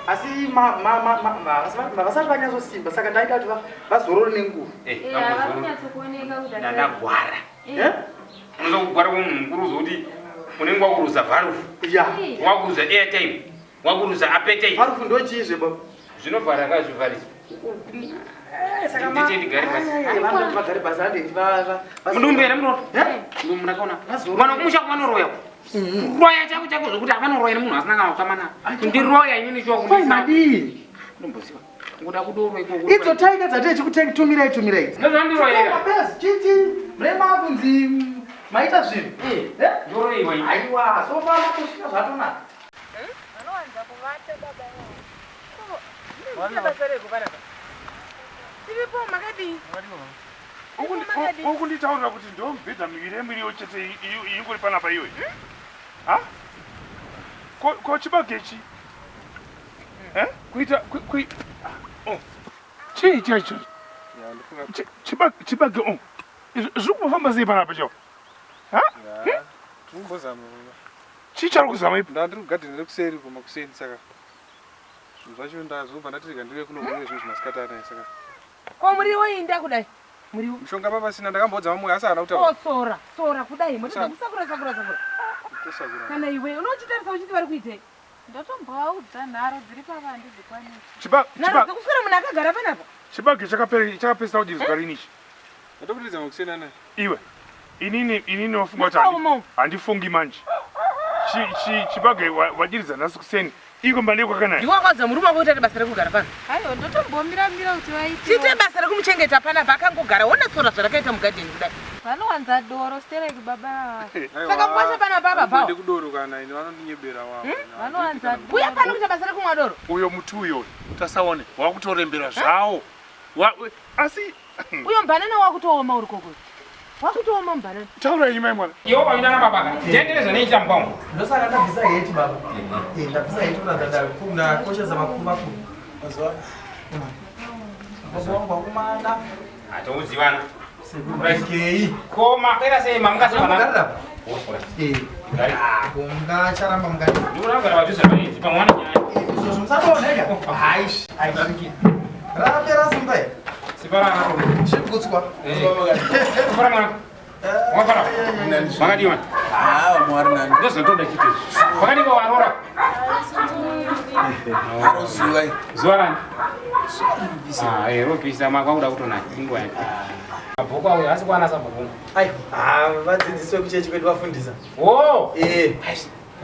Asi mavasati vanyazosimba saka ndaita kuti vazorore nenguva. Ndandagwara. Unozogwara mukuru zoti unenge wakuruza valve. Wakuruza airtime. Wakuruza appetite. Valve ndo chizve baba. Zvinovhara kazvivharisa. Saka nditigare basi ande mundumbere munoto. Munakaona. Vana kumusha kumanoroya. Roya chako chako zvokuti avanoroya nemunhu asina kana kutamana. Ndiroya inini choko madi. Ndomboziva. Ngoda kudoro ikoko. Idzo taika dzati chikutumirai. Ndozvandiroyera. Chichi mrema kunzi maita zvinhu. Ndoroiwa. Aiwa, so far kusvika zvatonaka. Anowanza kuvata baba yangu. Ndabasareko panapa. Tiripo makadi. Ukunditaurira kuti ndomubhedha miviri yemiriwo chete ingori panapa iwe. Ha? Ko chibagechi? Kuita chii chaicho? Chibage zviri kufamba sei panapa chao? Ha? Tinombozama. Chii chari kuzama ipo? Ndandiri kugadheni rekuseri kumakuseni saka zvinhu zvacho ndazobva ndatirega ndive kuno mune zvinhu zvimasikati anaya saka. Ko muriwo inda kudai. Muriwo. Mushonga papasina ndakambodza mamwe asi haana kutaura. Sora kudai mutidza kusakura. Kana iwe unochitarisa uchiti vari kuitei? Ndotomboaudza nharo dziri pavandi dzikwanisi. Nharo dzekuswera munhu akagara panapa. Chibage chakapesa kudirizwa riniki. Ndatokuridza makuseni anaya. Iwe. Inini wafunga kuti handifungi manje. Chibage wadiridza nhasi kuseni. Iko mbandiko kwakanai. Ndiwakwadza murume wako kuti basa rekugara pano. Hayo ndotombomira kuti vaite. Chite basa rekumuchengeta panapa akangogara wona sora zvarakaita mugadheni kudai. Vanowanza doro stereki baba. Saka mwasha panapa baba. Ndiri kudoro kana ini vanondinyebera wavo. Vanowanza doro. Uya pano kuita basa rekumwa doro. Uyo muti uyo tasaone wakutorembera zvawo. Asi uyo mbanana wakutooma uri koko. Wakutooma mbanana. Taura imai mwana. Iwo painana baba. Tendereza neita mbangu. Ndosaka ndabvisa heti baba. Ndabvisa heti kuna koshesa makuva ku. Mazwa. Baba kumana. Atozivana. Okay. Koma kwera sei mamukasi bana. Kunga charamba mugari. Nduranga vatusa panizi pamwana nyanya. Izvo musatoneka. Aish. Rapera simba. Sipara ngaro. Shikutswa. Sipara ngaro. Wapara. Makadi wan. Mwari nani. Ndozotoda chiti. Makadi kwa warora. Zuwai. Zuwalani. Ropisa makauda kutona ingwa yake. Mabhuku awo asi kwana sabhuku. Vadzidziswe kuchechi kwedu vafundisa.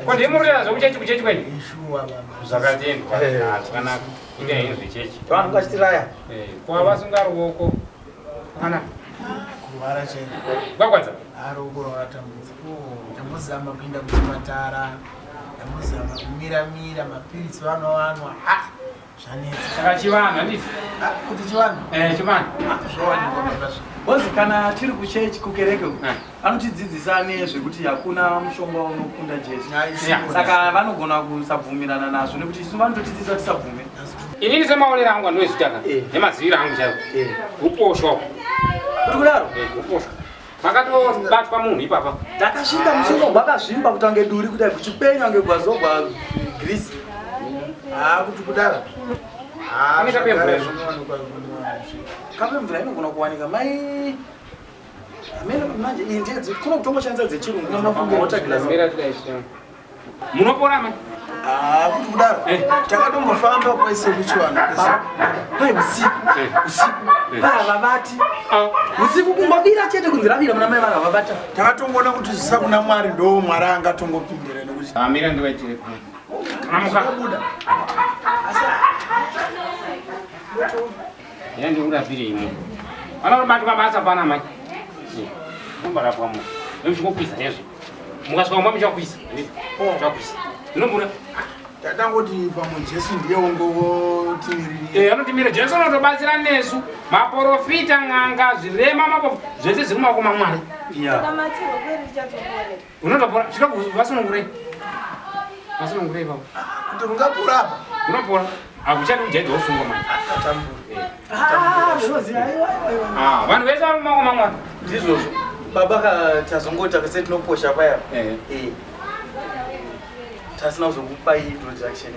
Ko ndimurira zvokuchechi kwenu? Ishuwa baba. Zvakatendwa. Zvakanaka. Kuita hinhu zvechechi. Vanhu vachitiraya. Kwa vasunga ruoko. Ana. Kurwara chena. Gwagwadza. Aroko rwatambudza. Tambozama kuenda kuchipatara. Tambozama kumira mapirisi vanovanwa. Zvanetsa. Saka chivanhu handiti? Kuti chivanhu? Chivanhu. Zvowanikwa zvazvo. Bozi kana tiri kuchechi kukereke anotidzidzisa nezvekuti hakuna mushonga unokunda Jesu. Saka vanogona kusabvumirana nazvo nekuti isu vanototidzisa kuti tisabvume. Inini semaonero angu andoezvitaka nemaziviro angu chaiwo. Uposhwa. Kuti kudaro? Uposhwa. Makatobatwa munhu ipapa. Takasvika musoro gwakazvimba kutange duri kudai kuchipenya ngegwazogwa grisi. Kuti kudaro. Anoita pemvura izvo. Kapemvura inogona kuwanika mai. Amene manje indedzi kuno kutongoshandisa dzechirungu namafungo water glass. Munopora mai. Kuti kudaro. Takatombofamba kwaise kuchiwana. Hai usiku. Vavati. Usiku kumbobira chete kunziravira muna mai vavabata. Takatongona kuti zvisakuna Mwari ndo Mwari angatongopindira nekuti. Amira ndivaitire. Namuka. Yandi urapire imwe. Vanobatwa basa pana mai. Kumbarapwa mu. Ndochikopisa nezvo. Mukasvika mumba muchakwisa. Muchakwisa. Ndinombura. tatangoti pamwe Jesu ndiye ungotimirira. Anotimira Jesu anotobatsira nesu maprofita ng'anga zvirema mapofu zvese zviri mumaoko maMwari. Unotopora vasunungurei vasunungurei pavo Kuti ungapora apa unopora akuchati ujaidza usungwa manje vanhu vese vari mumaoko maMwari ndizvozvo. Baba tazongoti akasati tinoposha paya tasina kuzokupa introduction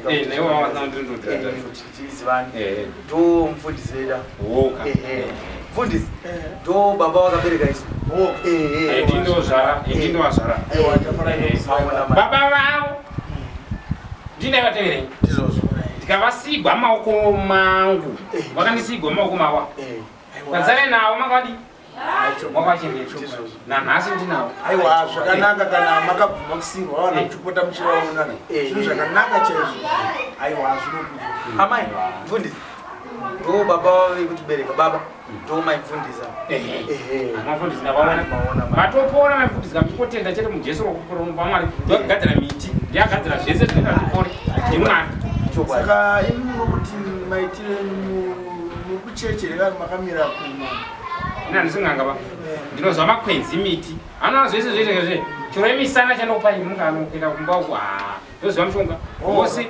tizivane ndo mufundisi weda mufundisi ndo baba wakabereka isu ndindozvara baba vavo ndinaivateverei ndikavasigwa maoko mangu vakandisigwa maoko mava kadzare navo makadi wakachengeta nanhasi ndinawo. Aiwa zvakanaka kana makabvuma kusirwa wana kuchipota muchivaona zvinhu zvakanaka chaizvo. Aiwa zvinokudzwa amai mufundisi ndo baba vekutibereka baba ndo maimfundisa mafundisi navaona vatopora maifundisi kamutotenda chete mujesu rokupora pamwari ndokugadzira miti ndiyagadzira zvese zvinoita zvipore ndimwari. Saka imi munokuti maitire mukucheche rekari makamira kuma ndisinganga va ndinozva makwenzi miti anoona zvese zvoitezve chiro yemisana chandokupai mungaanokuenda kumba uku ndoziva mushonga osi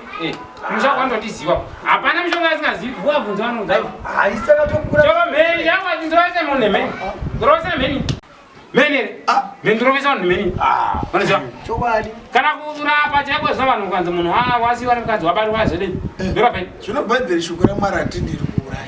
mushonga vandotiziva hapana mushonga asingazivi vuabvunza vanodai haisaka tokura chero mheni yangu ndirovese munhu nemheni ndirovese nemheni mheni here mheni ndirovesa munhu nemheni vanoziva chokwadi kana kurapa chakwezva vanhu kukanzi munhu wasiwa nemukadzi wabatwa zvedei ndorapei zvinobhaibheri shoko raMwari hatindiri kuuraya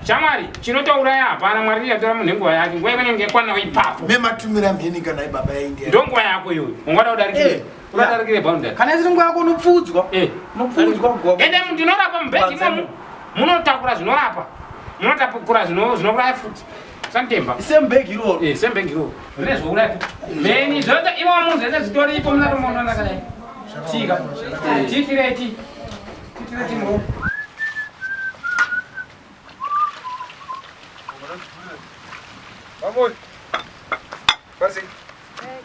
shamwari chinotouraya hapana Mwari yatora munhu nenguva yake nguva imweni ngekwanao ipapo mematumira mheni kana ibaba yaindia ndonguva yako iyoyo ungada kudarikire unodarikire boundary kana iri nguva yako unopfudzwa unopfudzwa ende ndinorapa mubhedhi imomo munotakura zvinorapa munotakura zvinouraya futi santemba sembegi iroro sembegi iroro rine zvouraya futi mheni zvose imomo munhu zvese zvitoripo munatomonanakadai tika titireti muro Vamos. Basi.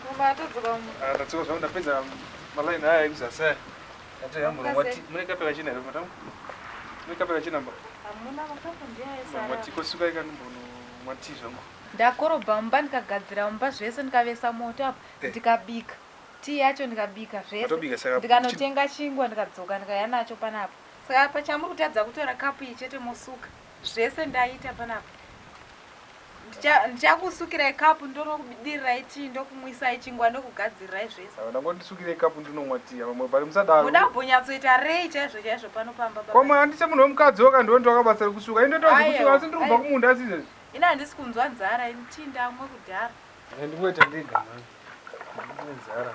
Kumatodzoka Ndatsoka zvangu ndapedza malaini haya ekuzasa. Ndati hamuna mwati munekapela china here matamu. Munekapela china mba. hamuna makambondiaisara Mwati kosuka ikanumbono mwati zvangu. ndakorobha mumba ndikagadzira mumba zvese ndikavesa moto apo ndikabika tii yacho ndikabika Watobika zvese saka ndikanotenga chingwa ndikadzoka ndikaya nacho panapo saka pachamuri kutadza kutora kapu iyi chete mosuka zvese ndaita panapo ndichakusukirai kapu ndonokudirirai tii ndokumwisai chingwa ndokugadzirirai zvese ndangondisukire kapu ndinomwa tii vamwe pari musadaro. muda kumbonyatsoita rei chaizvo chaizvo pano pamba Koma handise munhu wemukadzi wakandiwendo wakabasa rekusuka indotozi kusuka asi ndiri kubva kumunda asi izvezvi ina handisi kunzwa nzara ini tii ndamwe kudhara ndingoita ndega nzara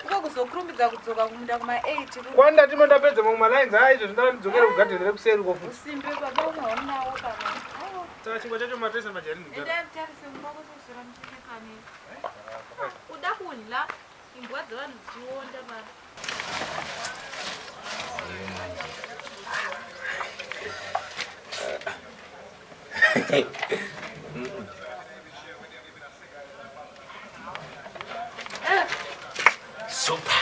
iko kuzokurumbidza kudzoka kumunda kuma8 kwandati mandapedza mamwe malines aya izvo zvindara ndidzokere kugadheni rekuseri kofuti usimbe baba umwe wamunawo kana saka chingwa chacho matesa majari ndikugara ndatarise mumba kutosvira mucheketsani uda kudla imbwa dzevanhu dzichionda mana Super.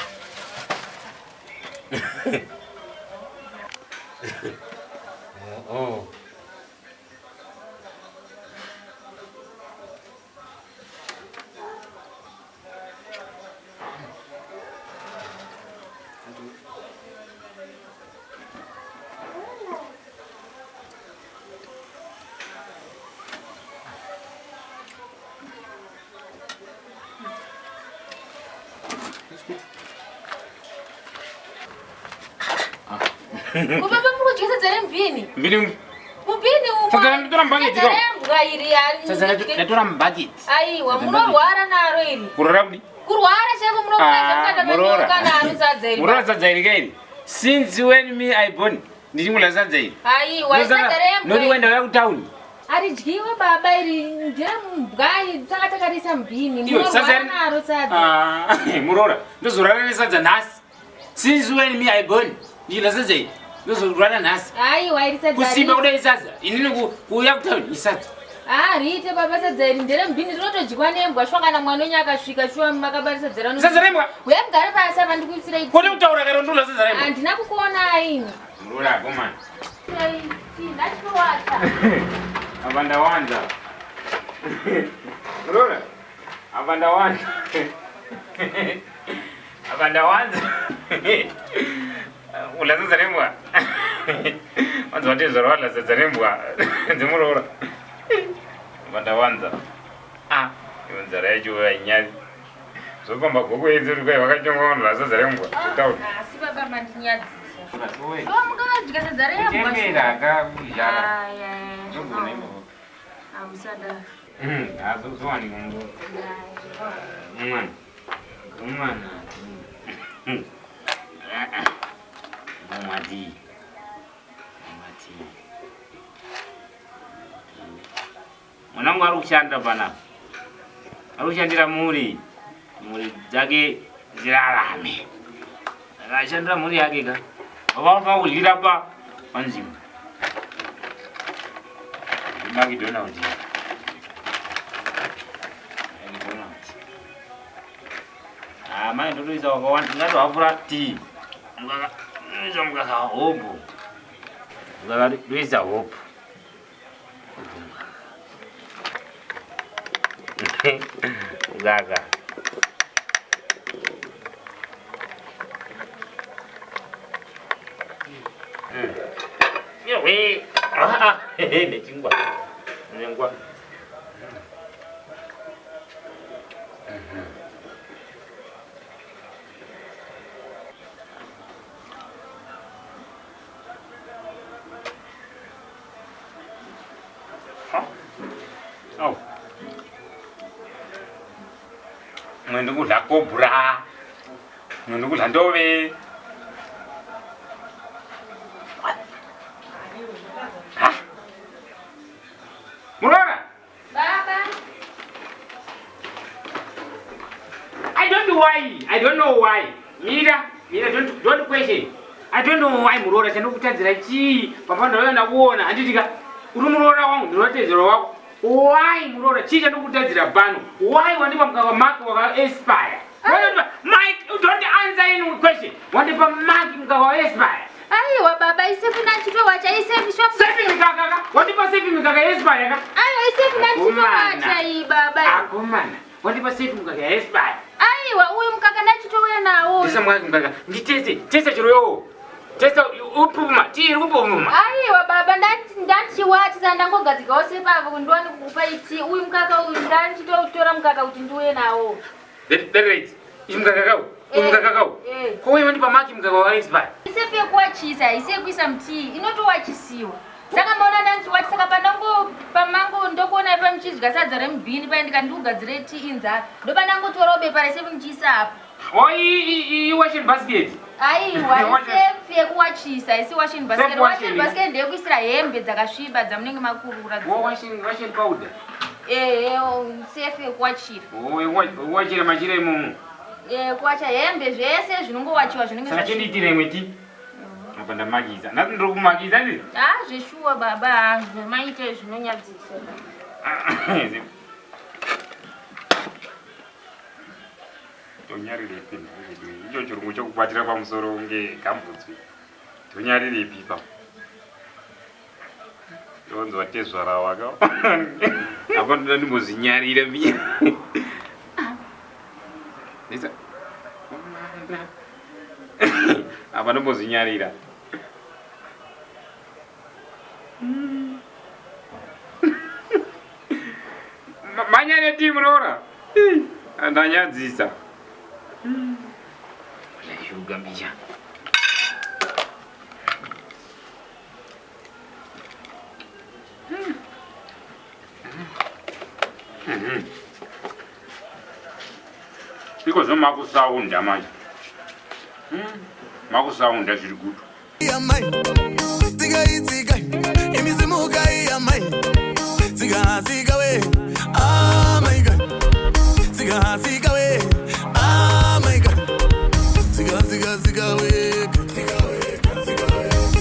Oh. Kubaba mukujisa dzere mvini. Mvini. Mvini umo. Sasa ndatora mbageti ro. Ngairi ari. Sasa ndatora mbageti. Aiwa munorwara naro iri. Kurora kudi? Kurwara cheko munorwara murora. kana anuzadza iri. Murora sadza iri kairi. Since when me I born ndichingula sadza iri. Aiwa sadza rembo. Noti wenda uya kutauni. Ari dyiwa baba iri ndira mbgai saka takarisa mvini. Iyo sadza naro sadza. Murora. Ndozorara nesadza nhasi. Since when me I born ndila sadza iri. Ndozorara nhasi. Aiwa iri sadza. Kusimba kudai sadza. Inini kuya kutauni isadza. Ah, rite baba sadzeri ndere mbini rinotojikwa nembwa shwangana mwana wenyaka svika shuwa makabarisa dzera. Sadzerembwa. Uya mugare pasi apa ndikuisira iki. Kodi utaura kare ndula sadzerembwa. Andina kukuona ini. Murora goma. Sai, ndachikuwata. Abanda wanza. Murora. Abanda wanza. Abanda wanza. Ula sadzerembwa. Wanza Vatezvara wala sadzerembwa. Ndimurora. Abanda wanza. Ah, yonzara yacho yanyari. Zokomba gogo yenze uri kai vakachongwa vanhu vasadzerembwa. Tauri. Ah, si baba mandinyadzisa. Oi. Oh, mukadya sadzerembwa. Chemera akakuzhara. Ah, ya. Zogona imo. Amusada. Azozwani mungu. Mwana. Mwana. Mwati. Mwati. Mwanangu ari kushanda pana. Ari kushandira muri. Muri dzake zirarame. Akashandira muri yake ka. Baba kudyira pa panzima. Ndinakidona kuti. Ah, mai ndotoisa wakawanda ndatohapura tea. Ndoisa mukaka hopu. Ndoisa hopu. Mukaka. Yewe. Ah, ndechingwa. Ndengwa. Oh. Mwendo kudla kobra. Mwendo kudla ndove. Ha? Murora? Baba. I don't know why. Mira, don't question. I don't know why Murora chandokutadzira chii. Papa ndaona kuona handitika uri Murora wangu ndinotedzera wako. Why Murora chii chandokutadzira pano? Why wandipa mukaka mark waka expire? Mike, don't answer any question. Wandipa mark mukaka expire. Aiwa baba, isefu nachito wacha isefu shwa. Sefi mikaka. Wandipa sefi mikaka expire ka? Aiwa isefu nachito wacha hii baba. Akomana. Wandipa sefi mikaka expire. Aiwa uyu mukaka nachito wewe nawo. Ndisa mwaka mukaka. Nditese chiro yo. Testa upuma, tiri upuma. Aiwa baba ndanchiwati sandangogadzika ose pavo ndwani kukupa iti uyu mukaka uyu ndanchitotora mukaka kuti ndiwe nawo. That's right. Mukaka kau. Mukaka kau. Kowe wandipa maki mukaka wa expire. Isefu yekuwachisa, isekuisa mtii, inotowachisiwa. Saka maona ndanchiwati saka pamango ndokuona ipa mchidya sadza remubhini paindika ndikugadzire tii inzara. Ndopanangotora ubepa resefu ndichiisa apo. Oh, i washing basket. Aiwa, isefu yekuwachisa, isi washing basket. Safe Washing washing. basket ndeyekuisira hembe dzakasviba dzamunenge makurura. Oh, washing powder. Sefu yekuwachira. Oh, wachira machira imomo. Kuwacha hembe zvese zvinongowachiwa zvinenge Saka chenditire mweti. Apa ndamagiza. Nati ndiri kumagiza ndiri. Ah, zveshuwa baba, zvemaite zvinonyadzisa. Tonyarire pini. Icho chirungu chokubatira pamusoro ngegambutsi. Tonyarire pipa. Yonzi Vatezvara waka. Apa ndimbozinyarira mbiya. Nisa. Apa ndimbozinyarira. Manyane timu Murora. Andanyadzisa. Shuga mbiya. Iko zvomakusaunda manje. Makusaunda zviri kudu. Yamai. Tsika imizimuka yamai. Tsika we. Ah my god. Tsika we. Ah my god. Tsika we.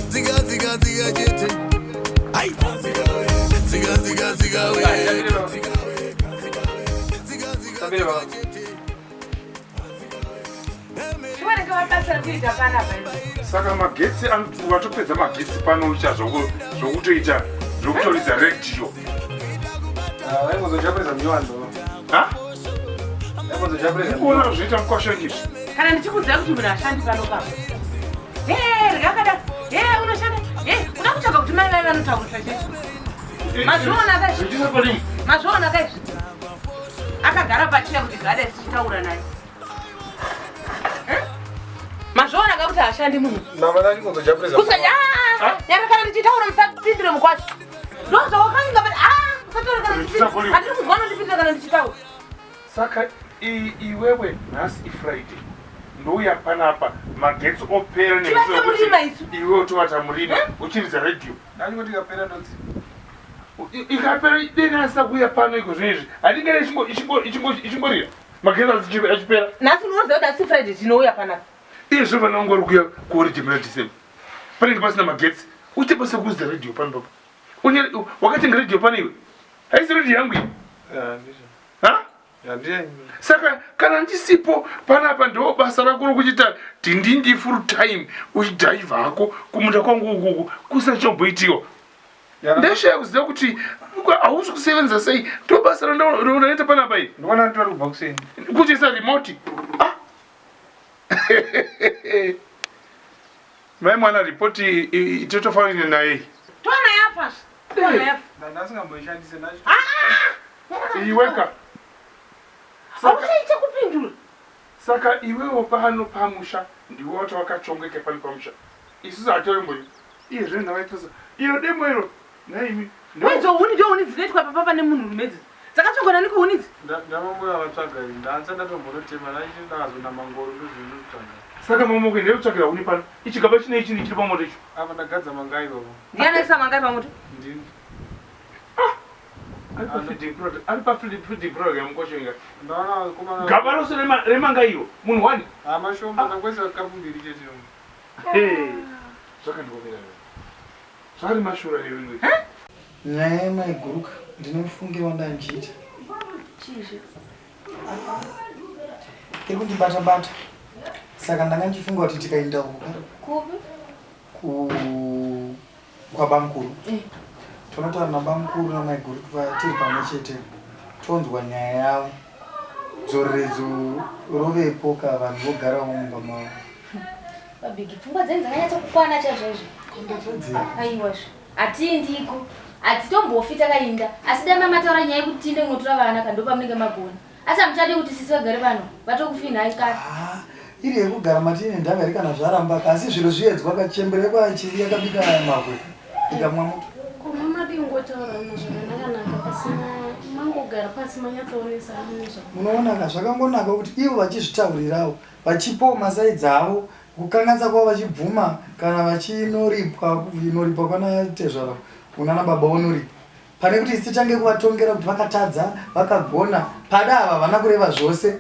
Tsika jete. Ai. Tsika Saka magetsi watopedza magetsi panoita zvokutoita zvokutoridza radio. Kuona zvoita mukwashangiri. Kana ndichikudzira kuti munhu ashandi pano papa. Rakada. Unoshanda. Uda kutsvaka kuti mai vai vanotaurisa chechi. Mazviona kaizvi. Mazviona kaizvi. Akagara pachiya kuti gada tichitaura naye. Mazviona kakuti ashandi munhu. Nyara kana ndichitaura musapindire mukwasha. Ndozvawakanga kuti usataura kana ndichitaura. Handiri kuzwana ndipindire kana ndichitaura. Saka iwewe nhasi iFriday ndouya panapa magetsi opera iwe utovata murima uchiridza radio ikapera deni asina kuuya pano iko zvinezvi hatingere ichingorira magetsi achipera nhasi unoziva kuti asi Friday tinouya panapa izvo vana ungori kuya kuorijimira December panenge pasina magetsi uite basa kuzidza radio pano papa wakatenga radio pano iwe haisi radio yangu iyi saka kana ndisipo panapa ndo basa rako rokuchita ndindi full time uchidhaivha hako kumunda kwangu ukuku kusachomboitiwa ndashaya kuziva kuti hausi kusevenza sei ndo basa raunoita panapa iyi kuchisa remote mai mwana ripoti itotofanire naye tona yafa iweka hauchaite kupindura saka iwewo pano pamusha ndiwe wati wakachongeke pano pamusha isusu hatoimboi iye zvino ndavaitosa iro demo iro naimi waidzo huni ndio huni dzinoitwa papapa nemunhu rumedzi dzakachongona niko huni idzi ndamamboya vatsvaga ndanza ndatombonotema naichindaazona mangoro ndozvinotanga saka mamoke ndekutsvagira huni pano ichigaba chine ichini chiri pamoto icho apa ndagadza mangai baba ndianaisa mangai pamoto ndini ari pafeeding product yamukwashenga ndaona kumana gaba rose remangairo munhu wani amashomba ndakwesa kapumbiri chete zvakandikomerana zvari mashura newe nyaya yemaiguruka ndinomufungiro ndanjiita iri kundibata-bata saka ndanga ndichifunga kuti tikaenda kwabamukuru tonotaura nabamukuru namaiguruka tiri pamwe chete tonzwa nyaya yavo dzoreredzo rovepo ka vanhu vogara mumba mavo babhigi pfungwa dzenyu dzakanyatsa chaizvo aiwazvo hatiindiko hatitombofi takainda asi dama mataura nyaya yekuti tiinde kunotora vana kandopa munenge magona asi hamuchade kuti sisi vagare pano vatokufina aikati iri yekugara matine ndaveri kana zvarambaka asi zviro zviedzwa kachemberekwa chiri yakabika mabwe ikamwa moto munoonaka zvakangonaka kuti ivo vachizvitaurirawo vachipawo masaidzi avo kukanganisa kwavo vachibvuma kana vachinoripwa kwana Vatezvara unana baba unoripa pane kuti titange kuvatongera kuti vakatadza vakagona pada ava vana kureva zvose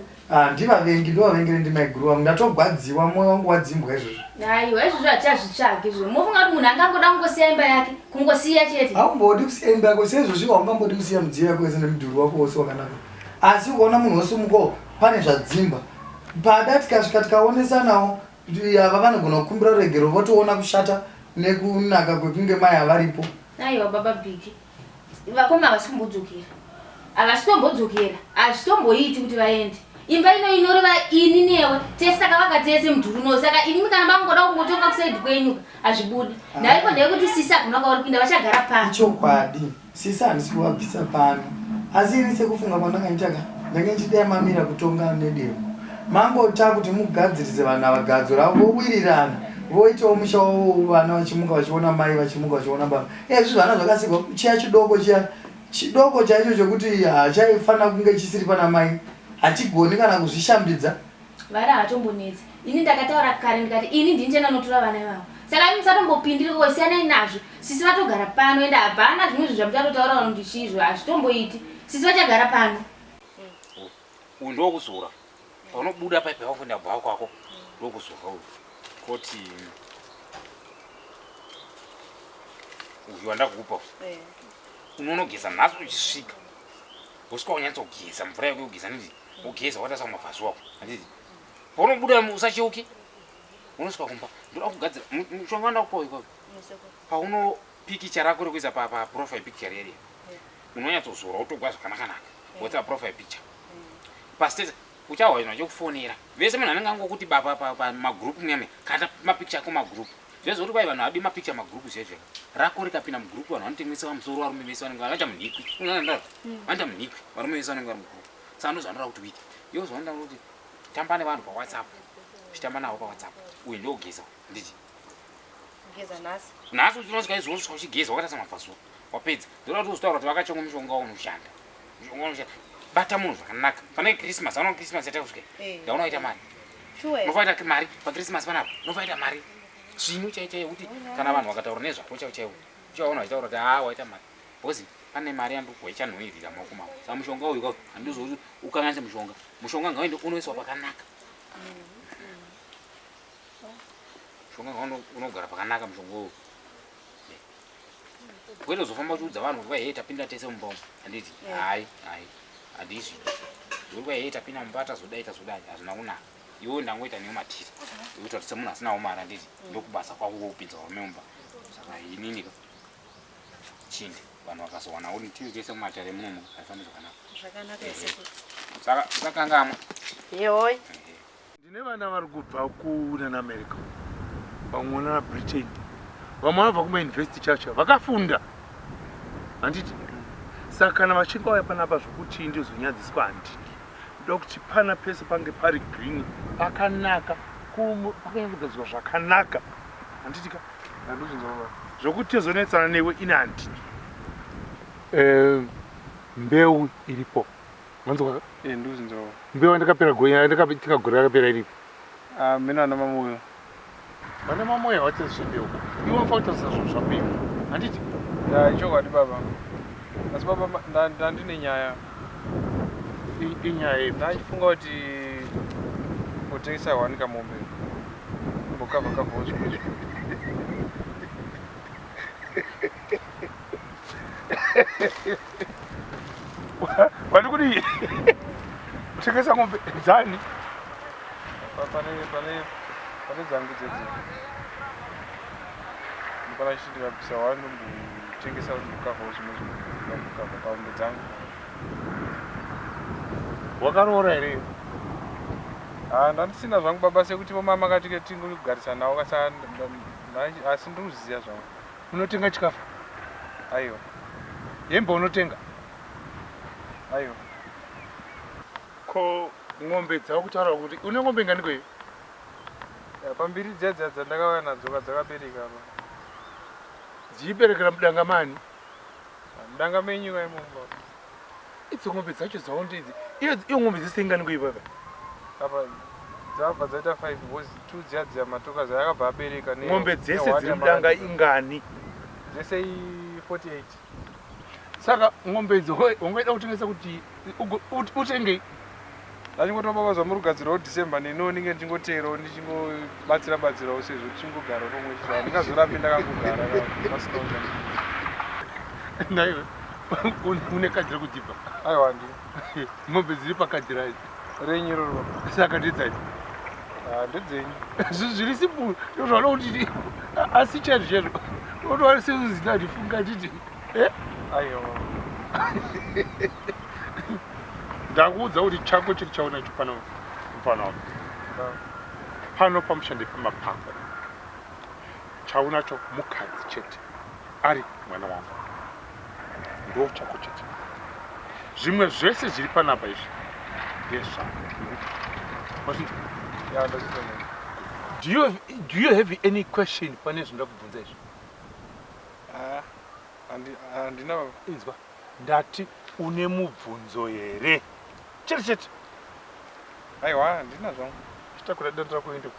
ndivavengi ndovavengere ndimaiguru vangu ndatogwadziwa mwoyo wangu wadzimbwa izvozvo aiwa izvozvo hatichazvitsvagi izvo mofunga kuti munhu angangoda kungosiya imba yake kungosiya chete haumbodi kusiya imba yako seizvozvo haungambodi kusiya mudziyo yako wese nemudhuri wako wose wakanaka asi ukaona munhu wosimuko pane zvadzimba pada tikasvika tikaonesanawo ava vanogona kukumbira ruregero votoona kushata nekunaka kwekunge mai havaripo aiwa baba bhigi vakoma havasitombodzokera hazvitomboiti kuti vaende imba ino inoreva ini newe tese saka vakatese mudhuri uno saka inimi kana vangoda kungotonga kusaidhi kwenyuka hazvibudi ndaiko ndeyekuti sisi agona kwauri kuinda vachagara pano chokwadi sisi handisi kuvabvisa pano asi ini sekufunga kwandangaitaka ndange nchidaya mamira kutonga nedevo mangota kuti mugadzirise vanhu avagadzora vowirirana voitawo musha wavo vana vachimuka vachiona mai vachimuka vachiona baba izvi zvana zvakasikwa chiya chidoko chaicho chokuti hachaifanira kunge chisiri pana mai hachigoni kana kuzvishambidza vari hatombonetsi ini ndakataura kare ndikati ini ndinjena notora vana vavo saka ini musatombopindiri kosiyanai nazvo sisi vatogara pano ende hapana zvimwe zvo zvamutatotaura vanhu ndichizvo hazvitomboiti sisi vachagara pano uyu ndokuzora paunobuda paipi yako kuenda bhava kwako ndokuzora uyu koti uyu wandakupa unonogeza nhasi uchisvika usvika unyatsogeza mvura yako yogeza nditi ugeza wataisa mavhazi wako handiti paunobuda usacheuke unosvika kumba ndoda kugadzira mushonga wanda kupawo ikoko paunopikicha rako rekuisa paprofile picture area unonyatsozora utogwa zvakanakanaka wotsa profile picture pasitesa uchawainwa chokufonera vese munhu anenge angokuti pamagrupu muyame kana mapicture ako magrupu zvezoti kwai vanhu adi mapicture magrupu zvezveka rako rikapinda mugrupu vanhu vanotengesa musoro varume vese vanenge vanoita munikwi vanoita munikwi varume vese vanenge vari mugrupu saka ndozvanoda kuti uite iwo zvanoda kuti tamba nevanhu pawhatsapp uchitamba navo pawhatsapp uye ndogeza nditi nhasi uchinosvika izvozvo uchigeza wakatasa mabvazuva wapedza ndoda kuti uzitaura kuti vakachonga mushonga unoshanda bata munhu zvakanaka fanike Christmas ano Christmas yatakusvika ndaunoita mari unofaita mari paChristmas panapa unofaita mari zvinu chaichaiyo kuti kana vanhu vakataura nezvako chaichaiwo uchaona vachitaura kuti waita mari bhozi pane mari yandokuwa ichanhoirira maoko mako saka mushonga uyu ka handizoti ukanganise mushonga ngaende unoiswa pakanaka mushonga unogara pakanaka mushonga uyu kwete uzofamba uchiudza vanhu kuti kwai tapinda tese mubomba handiti hai handizvi uri kwai tapinda mubata zodaita zodai hazvina kunaka iwo ndangoita newo matiri ikuita kuti semunhu asinawo mari handiti ndokubasa kwako kupinza varume mumba saka ininika chinde vanhu vakazowana uri tiri tese mumatare munomo haifambi zvakanaka saka usakangamwa yehoi ndine vana vari kubva kunana America vamwe na Britain vamwe vabva kumauniversity chacho vakafunda handiti saka kana vachinge vauya panapa zvokuti ndizonyadziswa handiti ndoda kuti pana pese pange pari green pakanaka pakanyangogadzirwa zvakanaka handitika zvokuti tizonetsana newe ine handiti mbeu iripo manzwa nduzinzo mbeu ndakapera gonya tikagora yakapera iripo mina namamoyo vana mamoya watezvembeu iwe mfakuta zvinhu zvambeu handiti ichokwadi baba asi baba ndandine nyaya inyaya ndachifunga kuti kutengesa wanika mombe mbokavhakavhawo zvimwe wati kuti kutengesa mombe dzani pane dzangu dzedzi ndipana chiti ndikabvisa wanombotengesa mbokavhawo zvimwe mbokavha pamombe dzangu wakaroora here ndandisina zvangu baba sekuti vomama katike tingogarisana navo asi ndinoziva zvangu unotenga chikafu aiwa hembe unotenga aiwa ko ng'ombe dzava kutaura kuti une ng'ombe nganikoyo pambiri dzedza dzandakauya nadzo kadzakabereka apa dziiberekera mudangamani mudanga menyika imomba idzi ng'ombe dzacho dzaondedzi iyo ng'ombe dzisenganikoyo baba apa dzabva dzaita 5 because 2 dziya matoka dzayakabva abereka ng'ombe dzese dziri mudanga ingani dzese 48 saka ng'ombe idzi ungaida kutengesa kuti utengei ndachingotoba zvamurugadzirawo December nenoninge ndichingoteerawo ndichingobatsirawo sezvo tichingogara pomwe chizvo handingazorambi ndakangogara pasina ushandi naiwe une kadhi rekudzipa aiwa ndi ng'ombe dziri pakadhi rayo renyu iroro saka ndedzani ndedzenyu zviri simple ndozvanoda kuti asi chaizvo chaizvo otoari seuzina ndifunga nditi aiwa ndakuudza kuti chako chiri chaunacho pano pamushande pamapango chaunacho mukadzi chete ari mwana wangu ndo chako chete zvimwe zvese zviri panapa izvi do you have any question pane zvinda kubvunza izvi handina baba inzwa ndati une mubvunzo here chete chete aiwa handina zvangu chitakura dando rako ende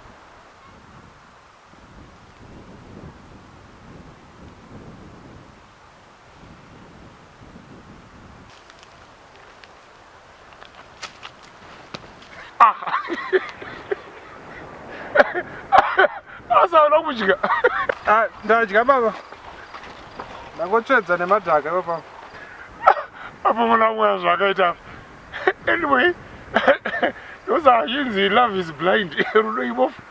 asaona kudya ndadya baba ndangotsvedza nemadhaka papa apa mwana mwana zvakaita anyway ndosa yinzi love is blind rudo ibofu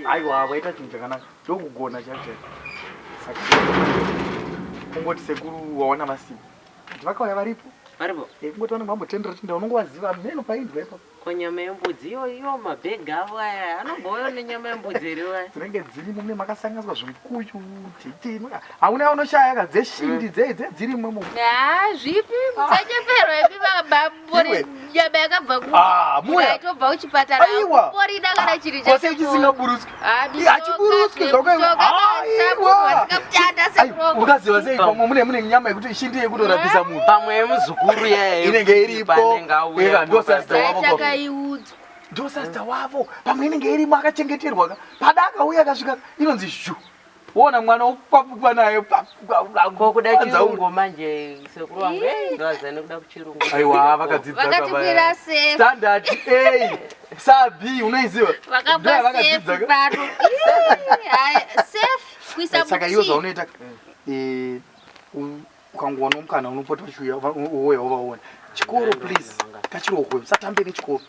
aiwa waita chinhu chakanaka ndokugona chacho saka kungoti sekuru waona masimu kuti vakauya varipo kungoti vanenge vambotendera chinda unongovaziva meno paindwa ipapo konyama yembudzi iyo mabhegi avo aya anombouya nenyama yembudzi iriwo aya dzinenge dzirimo mune makasanganiswa zvimikuyu titi hauna unoshaya dzeshindi dzirimo zvipi musacheperwa ipi babori nyama yakabva kuaitobva kuchipatara porida kana chiri chase chisingaburutswi hachiburutswi ukaziva sei pamwe mune nyama yekuti shindi yekutorapisa munhu pamwe yemuzukuru inenge iripo ndosaiudzwa ndosasta wavo pamwe inenge irimo akachengeterwa pada akauya akasvika inonzi zhu wona mwana upapupa naye kuda chirungu manje sekuru wangu ndazane kuda kuchirungu aiwa vakadzidza standard A sabi unoiziva saka iyo zvaunoita ukangoona mukana unopota uchiuya uoya uvaona chikoro please kachirogwe usatambe nechikoro